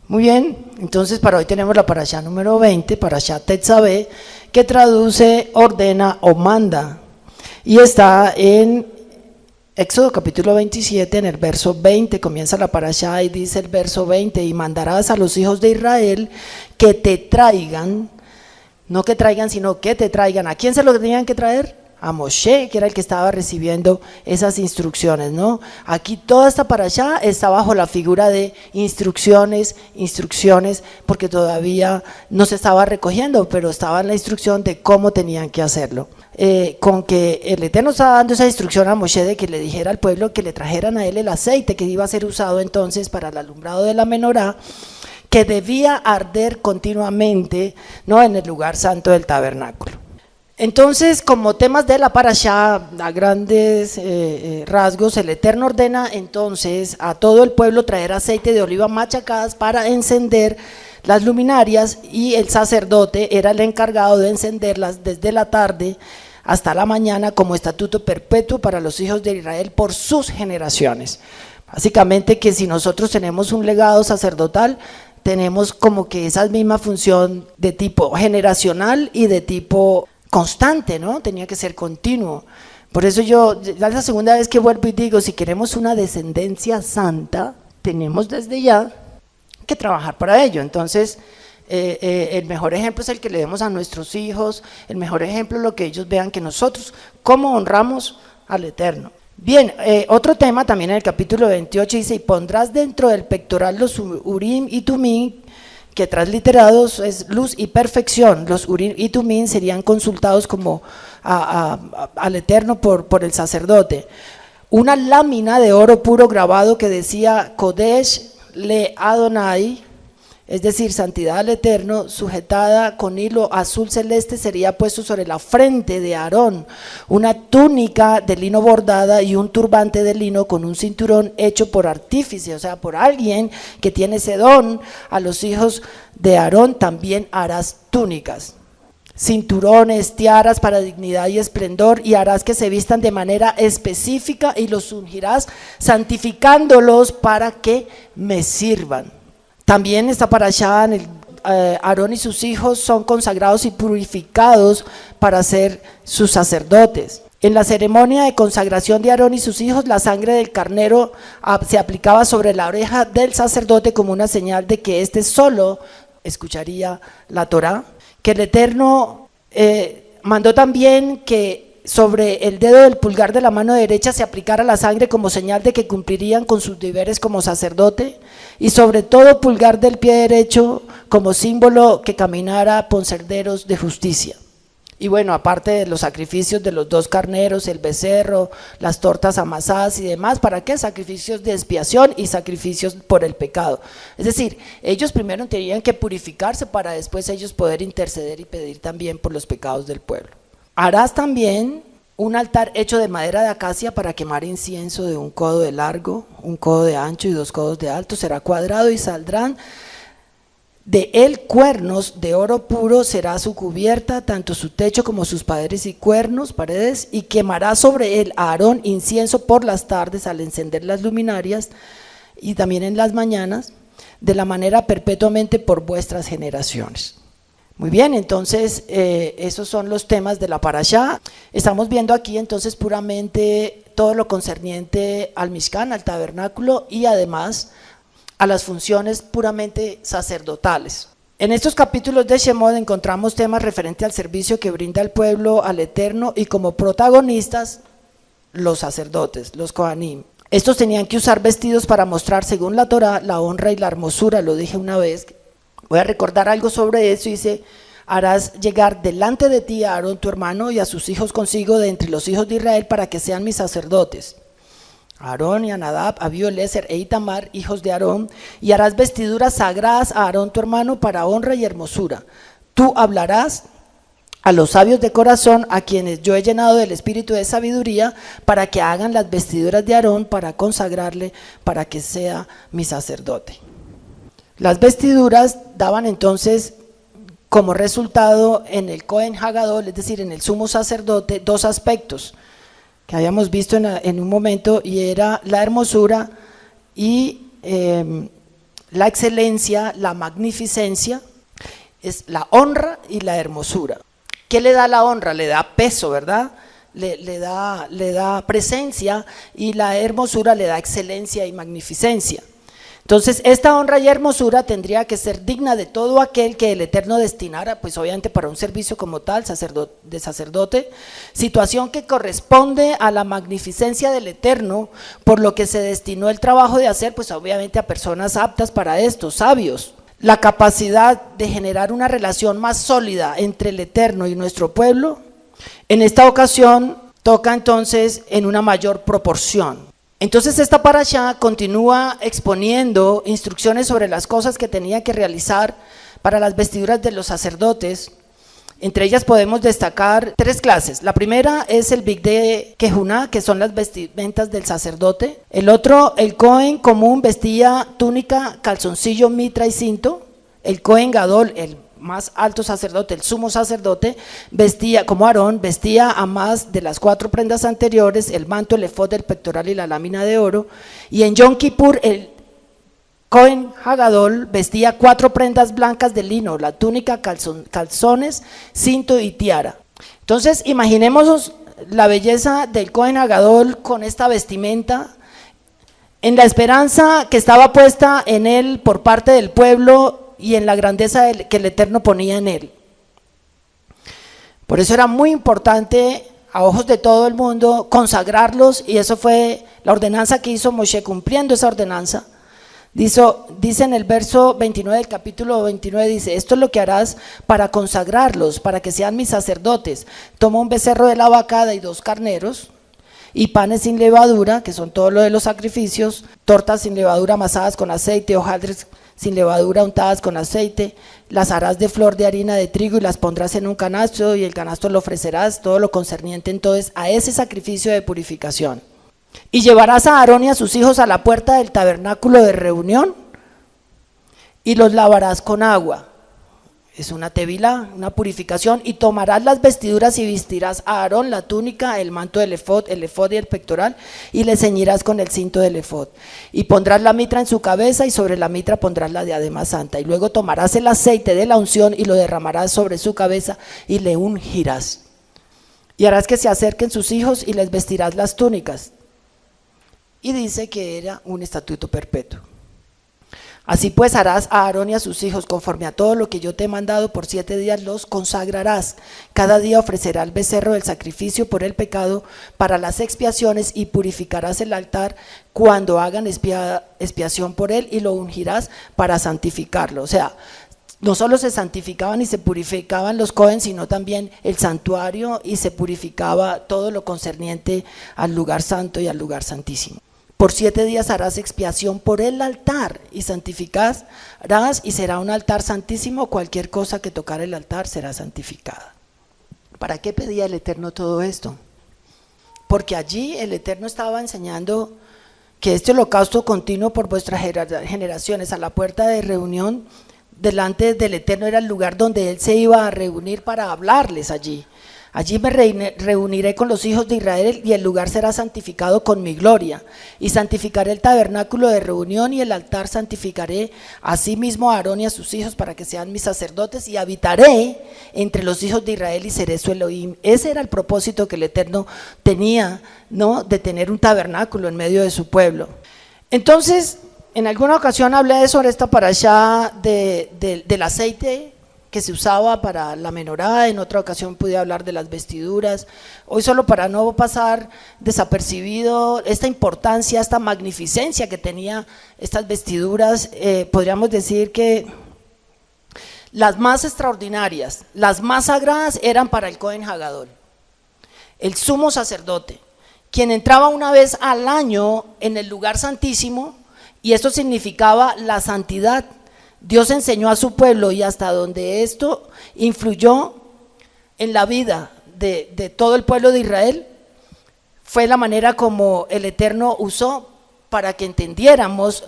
Muy bien, entonces para hoy tenemos la parashá número 20, parashá Tetzaveh, que traduce, ordena o manda, y está en Éxodo capítulo 27, en el verso 20, comienza la parashá y dice el verso 20, y mandarás a los hijos de Israel que te traigan, no que traigan, sino que te traigan. ¿A quién se lo tenían que traer? A Moshe, que era el que estaba recibiendo esas instrucciones, ¿no? Aquí toda esta parashá está bajo la figura de instrucciones, porque todavía no se estaba recogiendo, pero estaba en la instrucción de cómo tenían que hacerlo. Con que el Eterno estaba dando esa instrucción a Moshe de que le dijera al pueblo que le trajeran a él el aceite que iba a ser usado entonces para el alumbrado de la menorá, que debía arder continuamente, ¿no?, en el lugar santo del tabernáculo. Entonces, como temas de la parashá, a grandes rasgos, el Eterno ordena entonces a todo el pueblo traer aceite de oliva machacadas para encender las luminarias, y el sacerdote era el encargado de encenderlas desde la tarde hasta la mañana como estatuto perpetuo para los hijos de Israel por sus generaciones. Básicamente que si nosotros tenemos un legado sacerdotal, tenemos como que esa misma función de tipo generacional y de tipo constante, ¿no? Tenía que ser continuo. Por eso yo, ya es la segunda vez que vuelvo y digo, si queremos una descendencia santa, tenemos desde ya que trabajar para ello. Entonces, el mejor ejemplo es el que le demos a nuestros hijos, el mejor ejemplo es lo que ellos vean que nosotros, cómo honramos al Eterno. Bien, otro tema también en el capítulo 28 dice, y pondrás dentro del pectoral los Urim y Tumim, que transliterados es luz y perfección. Los Urim y Tumim serían consultados como al Eterno por el sacerdote. Una lámina de oro puro grabado que decía Kodesh le Adonai, es decir, santidad al Eterno, sujetada con hilo azul celeste, sería puesto sobre la frente de Aarón. Una túnica de lino bordada y un turbante de lino con un cinturón hecho por artífice, o sea, por alguien que tiene ese don. A los hijos de Aarón también harás túnicas, cinturones, tiaras para dignidad y esplendor, y harás que se vistan de manera específica y los ungirás, santificándolos para que me sirvan. También está parashá, Aarón y sus hijos son consagrados y purificados para ser sus sacerdotes. En la ceremonia de consagración de Aarón y sus hijos, la sangre del carnero se aplicaba sobre la oreja del sacerdote como una señal de que éste solo escucharía la Torá. Que el Eterno mandó también que sobre el dedo del pulgar de la mano derecha se aplicara la sangre como señal de que cumplirían con sus deberes como sacerdote, y sobre todo pulgar del pie derecho como símbolo que caminara por senderos de justicia. Y bueno, aparte de los sacrificios de los 2 carneros, el becerro, las tortas amasadas y demás, ¿para qué? Sacrificios de expiación y sacrificios por el pecado. Es decir, ellos primero tenían que purificarse para después ellos poder interceder y pedir también por los pecados del pueblo. Harás también un altar hecho de madera de acacia para quemar incienso de 1 codo de largo, 1 codo de ancho y 2 codos de alto. Será cuadrado y saldrán de él cuernos de oro puro, será su cubierta, tanto su techo como sus paredes y quemará sobre él Aarón incienso por las tardes al encender las luminarias y también en las mañanas, de la manera perpetuamente por vuestras generaciones. Muy bien, entonces esos son los temas de la parashá. Estamos viendo aquí entonces puramente todo lo concerniente al Mishkan, al tabernáculo, y además a las funciones puramente sacerdotales. En estos capítulos de Shemot encontramos temas referentes al servicio que brinda el pueblo al Eterno, y como protagonistas los sacerdotes, los Kohanim. Estos tenían que usar vestidos para mostrar, según la Torá, la honra y la hermosura. Lo dije una vez, voy a recordar algo sobre eso. Dice, harás llegar delante de ti a Aarón tu hermano y a sus hijos consigo de entre los hijos de Israel para que sean mis sacerdotes. Aarón y a Nadab, Abiú, Eliezer e Itamar, hijos de Aarón, y harás vestiduras sagradas a Aarón tu hermano para honra y hermosura. Tú hablarás a los sabios de corazón, a quienes yo he llenado del espíritu de sabiduría, para que hagan las vestiduras de Aarón, para consagrarle, para que sea mi sacerdote. Las vestiduras daban entonces como resultado en el Cohen Hagadol, es decir, en el sumo sacerdote, 2 aspectos que habíamos visto en un momento, y era la hermosura y la excelencia, la magnificencia, es la honra y la hermosura. ¿Qué le da la honra? Le da peso, ¿verdad? Le da presencia, y la hermosura le da excelencia y magnificencia. Entonces, esta honra y hermosura tendría que ser digna de todo aquel que el Eterno destinara, pues obviamente para un servicio como tal, de sacerdote, situación que corresponde a la magnificencia del Eterno, por lo que se destinó el trabajo de hacer, pues obviamente a personas aptas para esto, sabios. La capacidad de generar una relación más sólida entre el Eterno y nuestro pueblo, en esta ocasión toca entonces en una mayor proporción. Entonces esta parashá continúa exponiendo instrucciones sobre las cosas que tenía que realizar para las vestiduras de los sacerdotes. Entre ellas podemos destacar 3 clases. La primera es el Bigdei Kehuná, que son las vestimentas del sacerdote. El otro, el Cohen común, vestía túnica, calzoncillo, mitra y cinto. El Cohen Gadol, el más alto sacerdote, el sumo sacerdote, vestía, como Aarón, vestía a más de las 4 prendas anteriores, el manto, el efod, el pectoral y la lámina de oro. Y en Yom Kippur, el Cohen Hagadol vestía 4 prendas blancas de lino, la túnica, calzones, cinto y tiara. Entonces, imaginemos la belleza del Cohen Hagadol con esta vestimenta, en la esperanza que estaba puesta en él por parte del pueblo y en la grandeza que el Eterno ponía en él. Por eso era muy importante, a ojos de todo el mundo, consagrarlos, y eso fue la ordenanza que hizo Moshe. Cumpliendo esa ordenanza, dice en el verso 29 del capítulo 29, dice: esto es lo que harás para consagrarlos, para que sean mis sacerdotes. Toma un becerro de la vacada y 2 carneros, y panes sin levadura, que son todo lo de los sacrificios, tortas sin levadura amasadas con aceite, hojaldres sin levadura untadas con aceite, las harás de flor de harina de trigo y las pondrás en un canasto, y el canasto lo ofrecerás, todo lo concerniente entonces a ese sacrificio de purificación. Y llevarás a Aarón y a sus hijos a la puerta del tabernáculo de reunión y los lavarás con agua. Es una tevilá, una purificación. Y tomarás las vestiduras y vestirás a Aarón la túnica, el manto del efod y el pectoral, y le ceñirás con el cinto del efod. Y pondrás la mitra en su cabeza, y sobre la mitra pondrás la diadema santa. Y luego tomarás el aceite de la unción y lo derramarás sobre su cabeza y le ungirás. Y harás que se acerquen sus hijos y les vestirás las túnicas. Y dice que era un estatuto perpetuo. Así pues harás a Aarón y a sus hijos conforme a todo lo que yo te he mandado. Por 7 días los consagrarás. Cada día ofrecerá el becerro del sacrificio por el pecado para las expiaciones, y purificarás el altar cuando hagan expiación por él, y lo ungirás para santificarlo. O sea, no solo se santificaban y se purificaban los Cohen, sino también el santuario, y se purificaba todo lo concerniente al lugar santo y al lugar santísimo. Por 7 días harás expiación por el altar y santificarás, y será un altar santísimo. Cualquier cosa que tocar el altar será santificada. ¿Para qué pedía el Eterno todo esto? Porque allí el Eterno estaba enseñando que este holocausto continuo por vuestras generaciones, a la puerta de reunión delante del Eterno, era el lugar donde Él se iba a reunir para hablarles allí. Allí me reuniré con los hijos de Israel, y el lugar será santificado con mi gloria. Y santificaré el tabernáculo de reunión y el altar, santificaré asimismo a Aarón y a sus hijos para que sean mis sacerdotes, y habitaré entre los hijos de Israel y seré su Elohim. Ese era el propósito que el Eterno tenía, ¿no?, de tener un tabernáculo en medio de su pueblo. Entonces, en alguna ocasión hablé sobre esta parashá del aceite que se usaba para la menorá. En otra ocasión pude hablar de las vestiduras. Hoy, solo para no pasar desapercibido esta importancia, esta magnificencia que tenía estas vestiduras, podríamos decir que las más extraordinarias, las más sagradas, eran para el Cohen Hagadol, el sumo sacerdote, quien entraba una vez al año en el lugar santísimo, y esto significaba la santidad. Dios enseñó a su pueblo, y hasta donde esto influyó en la vida de todo el pueblo de Israel, fue la manera como el Eterno usó para que entendiéramos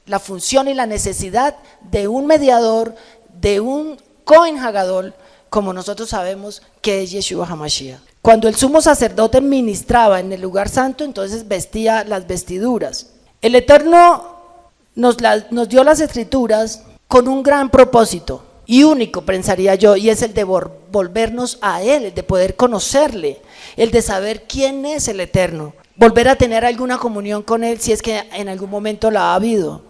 la función y la necesidad de un mediador, de un Cohen Hagadol, como nosotros sabemos que es Yeshua HaMashiach. Cuando el sumo sacerdote ministraba en el lugar santo, entonces vestía las vestiduras. El Eterno nos dio las Escrituras con un gran propósito y único, pensaría yo, y es el de volvernos a Él, el de poder conocerle, el de saber quién es el Eterno, volver a tener alguna comunión con Él si es que en algún momento la ha habido.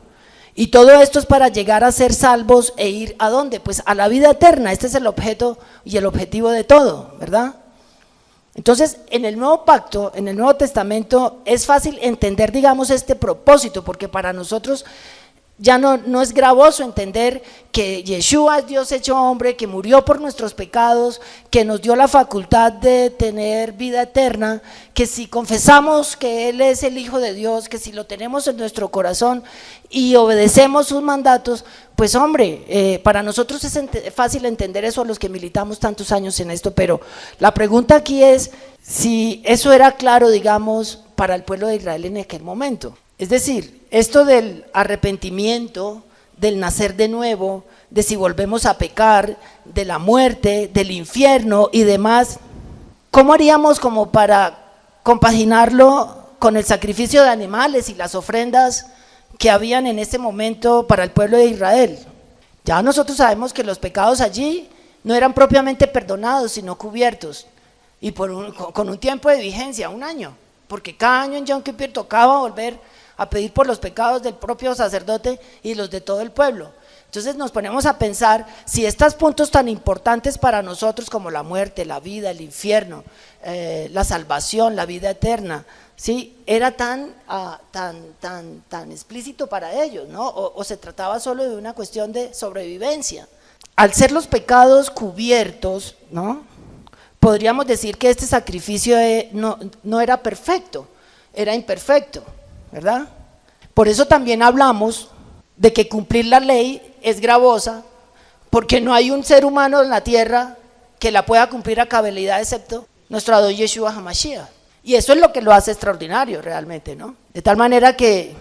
Y todo esto es para llegar a ser salvos e ir ¿a dónde? Pues a la vida eterna. Este es el objeto y el objetivo de todo, ¿verdad? Entonces, en el Nuevo Pacto, en el Nuevo Testamento, es fácil entender, digamos, este propósito, porque para nosotros ya no es gravoso entender que Yeshua es Dios hecho hombre, que murió por nuestros pecados, que nos dio la facultad de tener vida eterna, que si confesamos que Él es el Hijo de Dios, que si lo tenemos en nuestro corazón y obedecemos sus mandatos, pues hombre, para nosotros es fácil entender eso a los que militamos tantos años en esto, pero la pregunta aquí es si eso era claro, digamos, para el pueblo de Israel en aquel momento. Es decir, esto del arrepentimiento, del nacer de nuevo, de si volvemos a pecar, de la muerte, del infierno y demás, ¿cómo haríamos como para compaginarlo con el sacrificio de animales y las ofrendas que habían en ese momento para el pueblo de Israel? Ya nosotros sabemos que los pecados allí no eran propiamente perdonados, sino cubiertos, y con un tiempo de vigencia, 1 año, porque cada año en Yom Kippur tocaba volver a pedir por los pecados del propio sacerdote y los de todo el pueblo. Entonces nos ponemos a pensar si estos puntos tan importantes para nosotros como la muerte, la vida, el infierno, la salvación, la vida eterna, ¿sí? Era tan explícito para ellos, ¿no? O se trataba solo de una cuestión de sobrevivencia. Al ser los pecados cubiertos, ¿no? Podríamos decir que este sacrificio no era perfecto, era imperfecto, ¿verdad? Por eso también hablamos de que cumplir la ley es gravosa, porque no hay un ser humano en la tierra que la pueda cumplir a cabalidad excepto nuestro Adón Yeshua HaMashiach. Y eso es lo que lo hace extraordinario realmente, ¿no? De tal manera que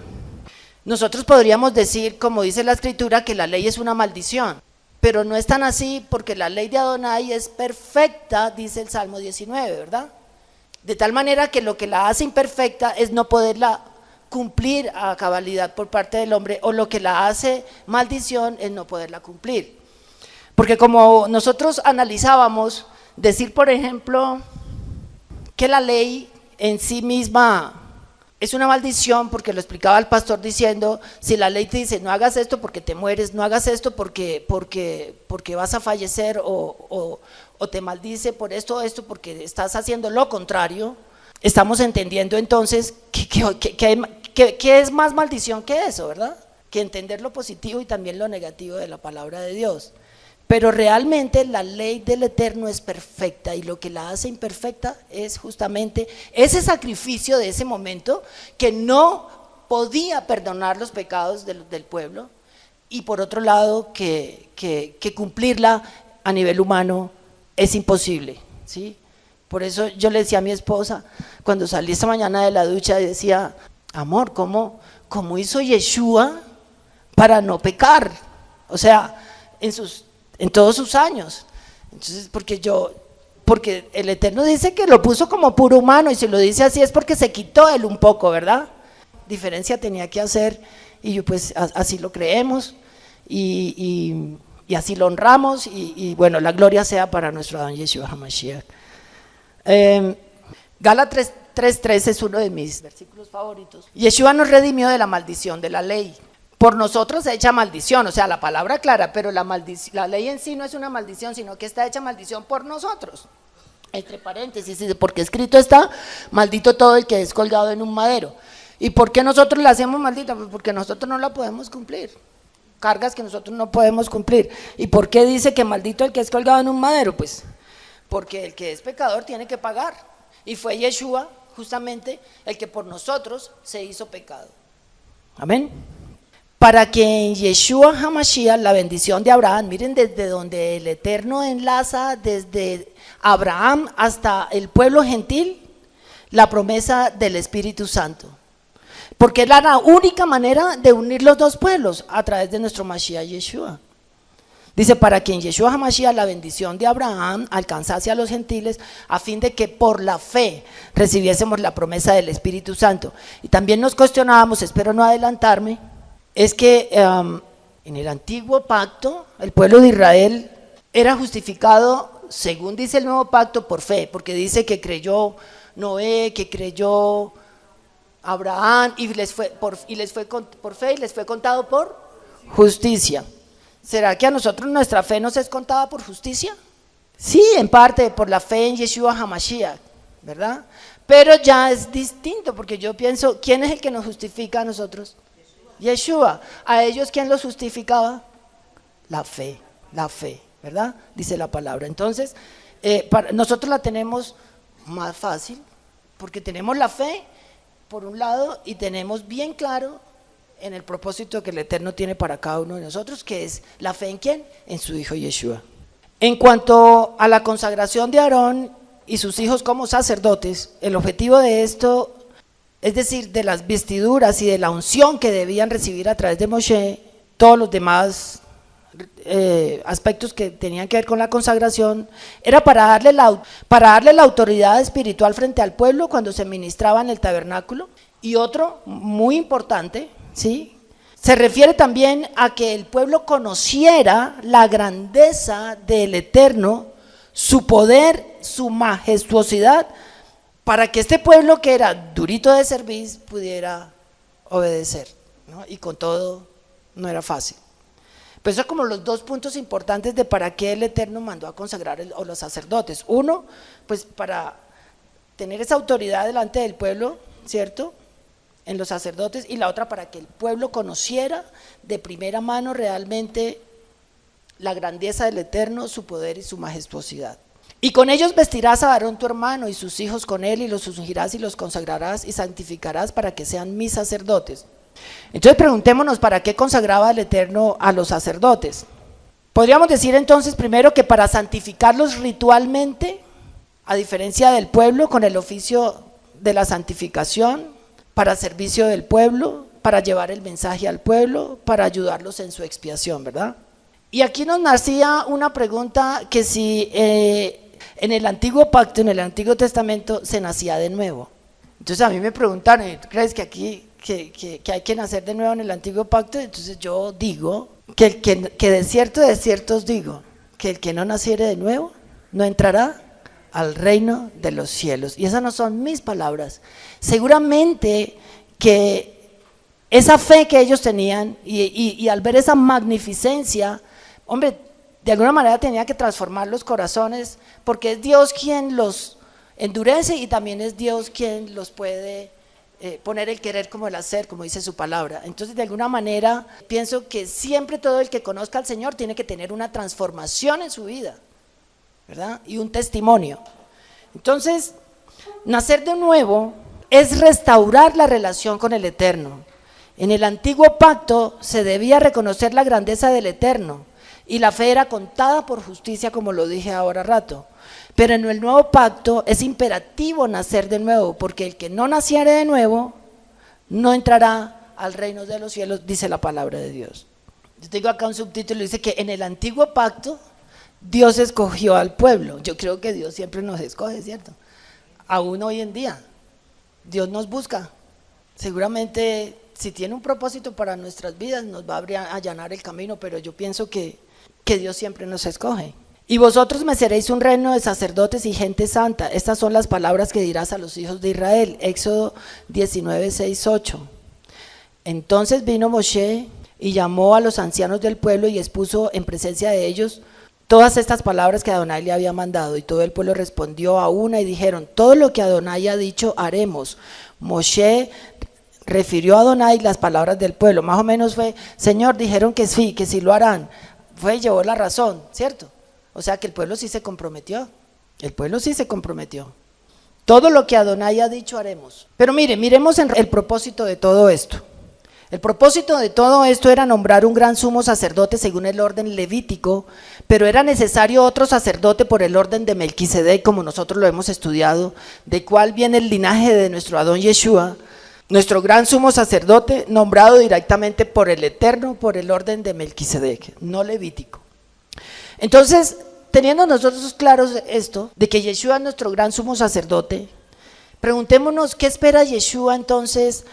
nosotros podríamos decir, como dice la Escritura, que la ley es una maldición, pero no es tan así, porque la ley de Adonai es perfecta, dice el Salmo 19, ¿verdad? De tal manera que lo que la hace imperfecta es no poderla cumplir a cabalidad por parte del hombre, o lo que la hace maldición es no poderla cumplir. Porque como nosotros analizábamos, decir por ejemplo que la ley en sí misma es una maldición, porque lo explicaba el pastor diciendo, si la ley te dice no hagas esto porque te mueres, no hagas esto porque vas a fallecer, o te maldice por esto porque estás haciendo lo contrario, estamos entendiendo entonces que es más maldición que eso, ¿verdad? Que entender lo positivo y también lo negativo de la palabra de Dios. Pero realmente la ley del Eterno es perfecta, y lo que la hace imperfecta es justamente ese sacrificio de ese momento que no podía perdonar los pecados del pueblo, y por otro lado que cumplirla a nivel humano es imposible, ¿sí? Por eso yo le decía a mi esposa, cuando salí esta mañana de la ducha, decía, amor, ¿cómo hizo Yeshua para no pecar? O sea, en todos sus años. Entonces, porque el Eterno dice que lo puso como puro humano, y si lo dice así es porque se quitó él un poco, ¿verdad? Diferencia tenía que hacer, y yo pues así lo creemos, y así lo honramos, y bueno, la gloria sea para nuestro Adón Yeshua HaMashiach. Gálatas 3:3 es uno de mis versículos favoritos. Yeshua nos redimió de la maldición de la ley. Por nosotros se echa maldición, o sea, la palabra clara, pero la ley en sí no es una maldición, sino que está hecha maldición por nosotros. Entre paréntesis, porque escrito está, maldito todo el que es colgado en un madero. ¿Y por qué nosotros la hacemos maldita? Pues porque nosotros no la podemos cumplir. Cargas que nosotros no podemos cumplir. ¿Y por qué dice que maldito el que es colgado en un madero? Pues porque el que es pecador tiene que pagar. Y fue Yeshua justamente el que por nosotros se hizo pecado. Amén. Para que en Yeshua HaMashiach la bendición de Abraham, miren desde donde el Eterno enlaza desde Abraham hasta el pueblo gentil, la promesa del Espíritu Santo. Porque es la única manera de unir los dos pueblos, a través de nuestro Mashiach Yeshua. Dice, para que en Yeshua HaMashiach la bendición de Abraham alcanzase a los gentiles, a fin de que por la fe recibiésemos la promesa del Espíritu Santo. Y también nos cuestionábamos, espero no adelantarme, es que en el antiguo pacto el pueblo de Israel era justificado, según dice el nuevo pacto, por fe, porque dice que creyó Noé, que creyó Abraham y les fue por fe y les fue contado por justicia. ¿Será que a nosotros nuestra fe nos es contada por justicia? Sí, en parte por la fe en Yeshua HaMashiach, ¿verdad? Pero ya es distinto, porque yo pienso, ¿quién es el que nos justifica a nosotros? Yeshua. ¿A ellos quién los justificaba? La fe, ¿verdad? Dice la palabra. Entonces, nosotros la tenemos más fácil, porque tenemos la fe, por un lado, y tenemos bien claro en el propósito que el Eterno tiene para cada uno de nosotros, que es la fe en ¿quién? En su Hijo Yeshua. En cuanto a la consagración de Aarón y sus hijos como sacerdotes, el objetivo de esto, es decir, de las vestiduras y de la unción que debían recibir a través de Moshe, todos los demás aspectos que tenían que ver con la consagración, era para darle la autoridad espiritual frente al pueblo cuando se ministraba en el tabernáculo. Y otro muy importante, ¿sí?, se refiere también a que el pueblo conociera la grandeza del Eterno, su poder, su majestuosidad, para que este pueblo que era durito de servir pudiera obedecer, ¿no? Y con todo no era fácil. Pues son como los dos puntos importantes de para qué el Eterno mandó a consagrar a los sacerdotes. Uno, pues para tener esa autoridad delante del pueblo, ¿cierto?, en los sacerdotes, y la otra para que el pueblo conociera de primera mano realmente la grandeza del Eterno, su poder y su majestuosidad. Y con ellos vestirás a Aarón tu hermano y sus hijos con él, y los ungirás y los consagrarás y santificarás para que sean mis sacerdotes. Entonces preguntémonos, ¿para qué consagraba el Eterno a los sacerdotes? Podríamos decir entonces primero que para santificarlos ritualmente, a diferencia del pueblo, con el oficio de la santificación, para servicio del pueblo, para llevar el mensaje al pueblo, para ayudarlos en su expiación, ¿verdad? Y aquí nos nacía una pregunta, que si en el antiguo pacto, en el Antiguo Testamento, se nacía de nuevo. Entonces a mí me preguntaron, ¿crees que aquí que hay que nacer de nuevo en el antiguo pacto? Entonces yo digo que de cierto os digo, que el que no naciere de nuevo no entrará al reino de los cielos. Y esas no son mis palabras. Seguramente que esa fe que ellos tenían y al ver esa magnificencia, hombre, de alguna manera tenía que transformar los corazones, porque es Dios quien los endurece y también es Dios quien los puede poner el querer como el hacer, como dice su palabra. Entonces, de alguna manera, pienso que siempre todo el que conozca al Señor tiene que tener una transformación en su vida, ¿verdad? Y un testimonio. Entonces, nacer de nuevo es restaurar la relación con el Eterno. En el antiguo pacto se debía reconocer la grandeza del Eterno y la fe era contada por justicia, como lo dije ahora rato. Pero en el nuevo pacto es imperativo nacer de nuevo, porque el que no naciere de nuevo no entrará al reino de los cielos, dice la palabra de Dios. Yo tengo acá un subtítulo, dice que en el antiguo pacto Dios escogió al pueblo. Yo creo que Dios siempre nos escoge, ¿cierto? Aún hoy en día Dios nos busca. Seguramente si tiene un propósito para nuestras vidas nos va a allanar el camino, pero yo pienso que Dios siempre nos escoge. Y vosotros me seréis un reino de sacerdotes y gente santa. Estas son las palabras que dirás a los hijos de Israel. Éxodo 19, 6, 8. Entonces vino Moshe y llamó a los ancianos del pueblo y expuso en presencia de ellos todas estas palabras que Adonai le había mandado. Y todo el pueblo respondió a una y dijeron: todo lo que Adonai ha dicho haremos. Moshe refirió a Adonai las palabras del pueblo. Más o menos fue: Señor, dijeron que sí lo harán. Fue y llevó la razón, ¿cierto? O sea que el pueblo sí se comprometió. El pueblo sí se comprometió. Todo lo que Adonai ha dicho haremos. Pero miremos en el propósito de todo esto. El propósito de todo esto era nombrar un gran sumo sacerdote según el orden levítico, pero era necesario otro sacerdote por el orden de Melquisedec, como nosotros lo hemos estudiado, de cuál viene el linaje de nuestro Adón Yeshua, nuestro gran sumo sacerdote, nombrado directamente por el Eterno, por el orden de Melquisedec, no levítico. Entonces, teniendo nosotros claros esto, de que Yeshua es nuestro gran sumo sacerdote, preguntémonos qué espera Yeshua entonces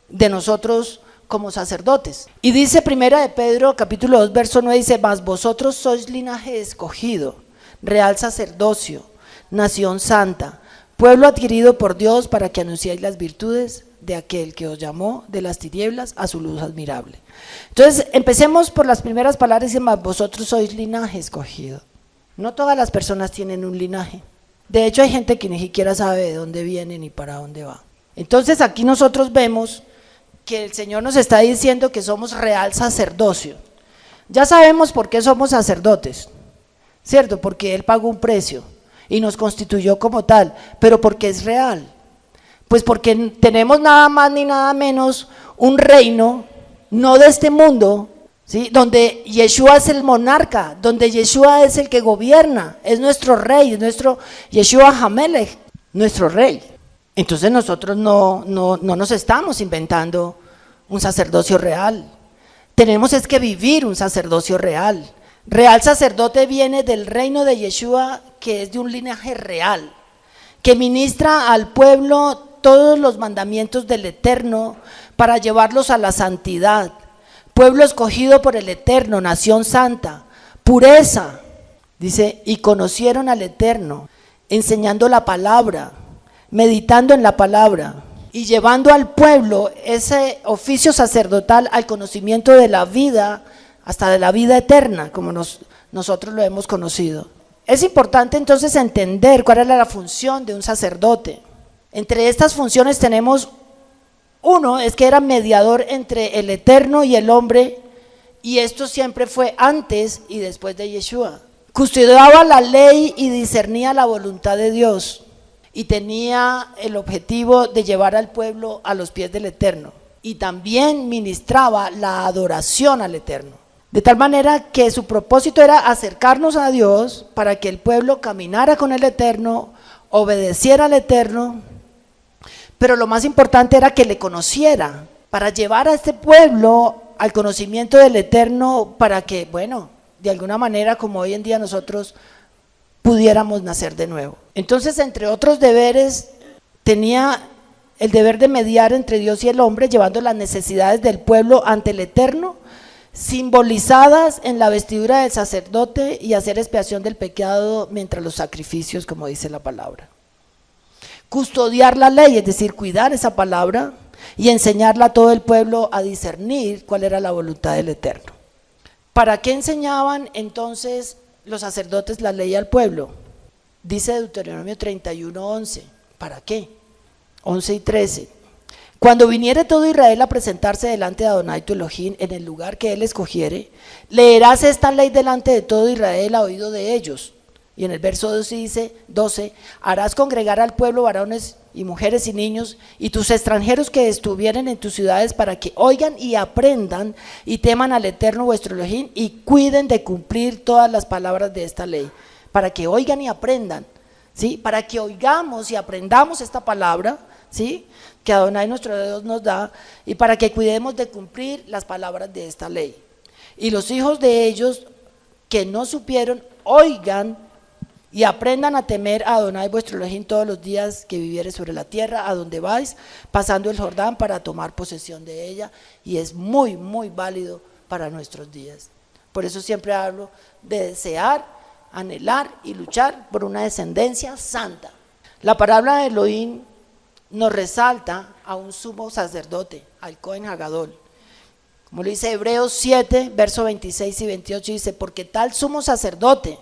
de nosotros como sacerdotes. Y dice Primera de Pedro, capítulo 2, verso 9, dice: mas vosotros sois linaje escogido, real sacerdocio, nación santa, pueblo adquirido por Dios, para que anunciéis las virtudes de aquel que os llamó de las tinieblas a su luz admirable. Entonces, empecemos por las primeras palabras. Dice: mas vosotros sois linaje escogido. No todas las personas tienen un linaje. De hecho, hay gente que ni siquiera sabe de dónde viene ni para dónde va. Entonces, aquí nosotros vemos que el Señor nos está diciendo que somos real sacerdocio. Ya sabemos por qué somos sacerdotes, ¿cierto? Porque Él pagó un precio y nos constituyó como tal. Pero ¿por qué es real? Pues porque tenemos nada más ni nada menos un reino, no de este mundo, ¿sí? Donde Yeshua es el monarca, donde Yeshua es el que gobierna, es nuestro rey, es nuestro Yeshua Hamelech, nuestro rey. Entonces nosotros no nos estamos inventando un sacerdocio real. Tenemos es que vivir un sacerdocio real. Real sacerdote viene del reino de Yeshua, que es de un linaje real, que ministra al pueblo todos los mandamientos del Eterno para llevarlos a la santidad. Pueblo escogido por el Eterno, nación santa, pureza. Dice: y conocieron al Eterno, enseñando la palabra, meditando en la palabra y llevando al pueblo ese oficio sacerdotal al conocimiento de la vida, hasta de la vida eterna, como nosotros lo hemos conocido. Es importante entonces entender cuál era la función de un sacerdote. Entre estas funciones tenemos uno, es que era mediador entre el Eterno y el hombre, y esto siempre fue antes y después de Yeshua. Custodiaba la ley y discernía la voluntad de Dios, y tenía el objetivo de llevar al pueblo a los pies del Eterno, y también ministraba la adoración al Eterno, de tal manera que su propósito era acercarnos a Dios para que el pueblo caminara con el Eterno, obedeciera al Eterno, pero lo más importante era que le conociera, para llevar a este pueblo al conocimiento del Eterno, para que, bueno, de alguna manera, como hoy en día nosotros pudiéramos nacer de nuevo. Entonces, entre otros deberes, tenía el deber de mediar entre Dios y el hombre, llevando las necesidades del pueblo ante el Eterno, simbolizadas en la vestidura del sacerdote, y hacer expiación del pecado mientras los sacrificios, como dice la palabra. Custodiar la ley, es decir, cuidar esa palabra y enseñarla a todo el pueblo a discernir cuál era la voluntad del Eterno. ¿Para qué enseñaban entonces los sacerdotes la ley al pueblo? Dice Deuteronomio 31:11. ¿Para qué? 11 y 13. Cuando viniere todo Israel a presentarse delante de Adonai tu Elohim en el lugar que él escogiere, leerás esta ley delante de todo Israel a oído de ellos. Y en el verso 12, harás congregar al pueblo varones y mujeres y niños, y tus extranjeros que estuvieren en tus ciudades, para que oigan y aprendan y teman al Eterno vuestro Elohim, y cuiden de cumplir todas las palabras de esta ley. Para que oigan y aprendan, ¿sí? Para que oigamos y aprendamos esta palabra, ¿sí?, que Adonai nuestro Dios nos da, y para que cuidemos de cumplir las palabras de esta ley. Y los hijos de ellos que no supieron, oigan y aprendan a temer a Adonai vuestro Elohim todos los días que vivieres sobre la tierra, a donde vais, pasando el Jordán para tomar posesión de ella, y es muy, muy válido para nuestros días. Por eso siempre hablo de desear, anhelar y luchar por una descendencia santa. La palabra de Elohim nos resalta a un sumo sacerdote, al Cohen Hagadol. Como lo dice Hebreos 7, versos 26 y 28, dice: porque tal sumo sacerdote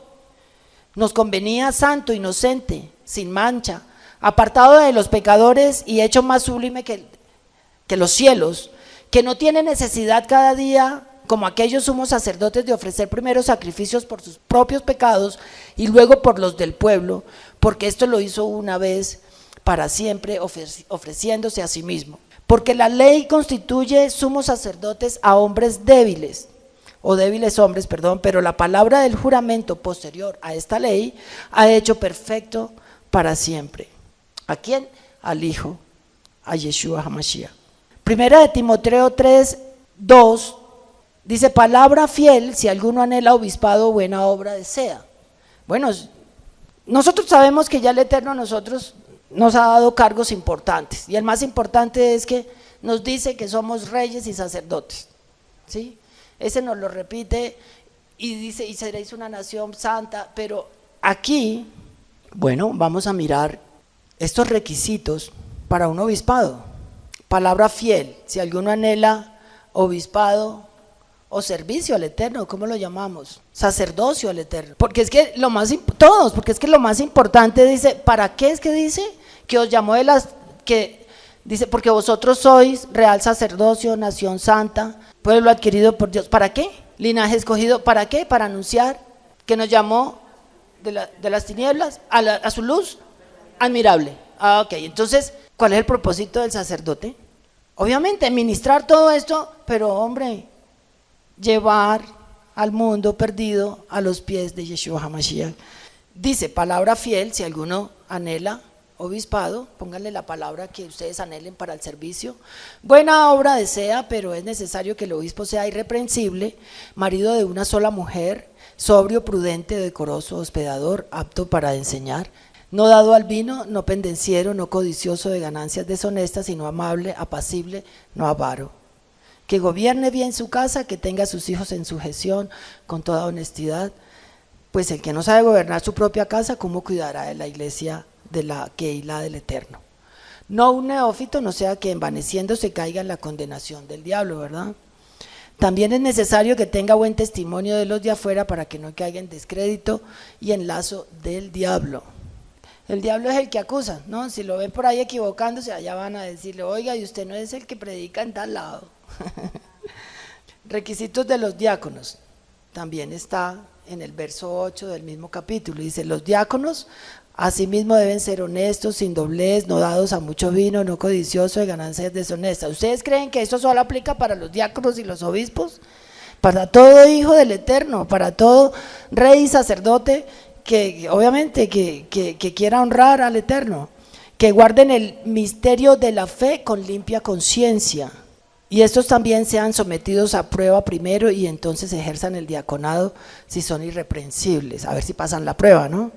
nos convenía santo, inocente, sin mancha, apartado de los pecadores y hecho más sublime que los cielos, que no tiene necesidad cada día, como aquellos sumos sacerdotes, de ofrecer primero sacrificios por sus propios pecados y luego por los del pueblo, porque esto lo hizo una vez para siempre, ofreciéndose a sí mismo. Porque la ley constituye sumos sacerdotes a hombres débiles, o débiles hombres, perdón, pero la palabra del juramento posterior a esta ley ha hecho perfecto para siempre. ¿A quién? Al Hijo, a Yeshua HaMashiach. Primera de Timoteo 3:2 dice: palabra fiel, si alguno anhela obispado, buena obra desea. Bueno, nosotros sabemos que ya el Eterno a nosotros nos ha dado cargos importantes, y el más importante es que nos dice que somos reyes y sacerdotes, ¿sí? Ese nos lo repite y dice, y seréis una nación santa, pero aquí, bueno, vamos a mirar estos requisitos para un obispado. Palabra fiel, si alguno anhela obispado o servicio al Eterno, ¿cómo lo llamamos? Sacerdocio al Eterno, porque es que lo más, porque es que lo más importante dice, ¿para qué es que dice? Que os llamó de las, que dice, porque vosotros sois real sacerdocio, nación santa, pueblo adquirido por Dios. ¿Para qué? Linaje escogido, ¿para qué? Para anunciar que nos llamó de las tinieblas a su luz admirable. Ok, entonces, ¿cuál es el propósito del sacerdote? Obviamente, ministrar todo esto, pero hombre, llevar al mundo perdido a los pies de Yeshua HaMashiach. Dice, palabra fiel, si alguno anhela obispado, pónganle la palabra que ustedes anhelen para el servicio. Buena obra desea, pero es necesario que el obispo sea irreprensible, marido de una sola mujer, sobrio, prudente, decoroso, hospedador, apto para enseñar, no dado al vino, no pendenciero, no codicioso de ganancias deshonestas, sino amable, apacible, no avaro. Que gobierne bien su casa, que tenga a sus hijos en sujeción con toda honestidad, pues el que no sabe gobernar su propia casa, ¿cómo cuidará de la iglesia de la Keilah del Eterno? No un neófito, no sea que envaneciéndose caiga en la condenación del diablo, ¿verdad? También es necesario que tenga buen testimonio de los de afuera para que no caiga en descrédito y en lazo del diablo. El diablo es el que acusa, ¿no? Si lo ven por ahí equivocándose, allá van a decirle, oiga, y usted no es el que predica en tal lado. Requisitos de los diáconos, también está en el verso 8 del mismo capítulo, dice, los diáconos asimismo deben ser honestos, sin doblez, no dados a mucho vino, no codiciosos de ganancias deshonestas. ¿Ustedes creen que esto solo aplica para los diáconos y los obispos? Para todo hijo del Eterno, para todo rey y sacerdote que obviamente que quiera honrar al Eterno, que guarden el misterio de la fe con limpia conciencia, y estos también sean sometidos a prueba primero y entonces ejerzan el diaconado si son irreprensibles, a ver si pasan la prueba, ¿no?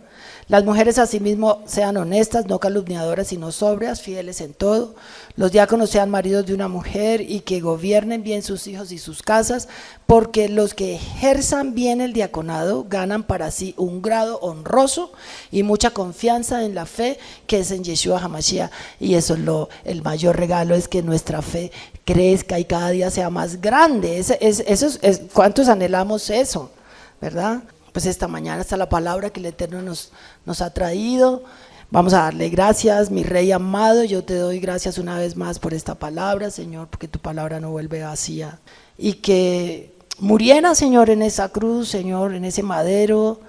Las mujeres asimismo sean honestas, no calumniadoras, sino sobrias, fieles en todo. Los diáconos sean maridos de una mujer y que gobiernen bien sus hijos y sus casas, porque los que ejerzan bien el diaconado ganan para sí un grado honroso y mucha confianza en la fe que es en Yeshua HaMashiach. Y eso es el mayor regalo, es que nuestra fe crezca y cada día sea más grande. ¿Cuántos anhelamos eso? ¿Verdad? Pues esta mañana está la palabra que el Eterno nos ha traído. Vamos a darle gracias, mi Rey amado. Yo te doy gracias una vez más por esta palabra, Señor, porque tu palabra no vuelve vacía. Y que muriera, Señor, en esa cruz, Señor, en ese madero,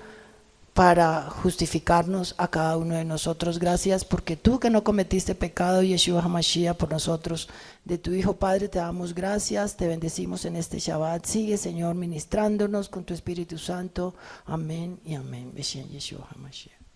para justificarnos a cada uno de nosotros. Gracias porque tú que no cometiste pecado, Yeshua HaMashiach, por nosotros, de tu Hijo Padre, te damos gracias, te bendecimos en este Shabbat. Sigue, Señor, ministrándonos con tu Espíritu Santo. Amén y amén. Beshem Yeshua HaMashiach.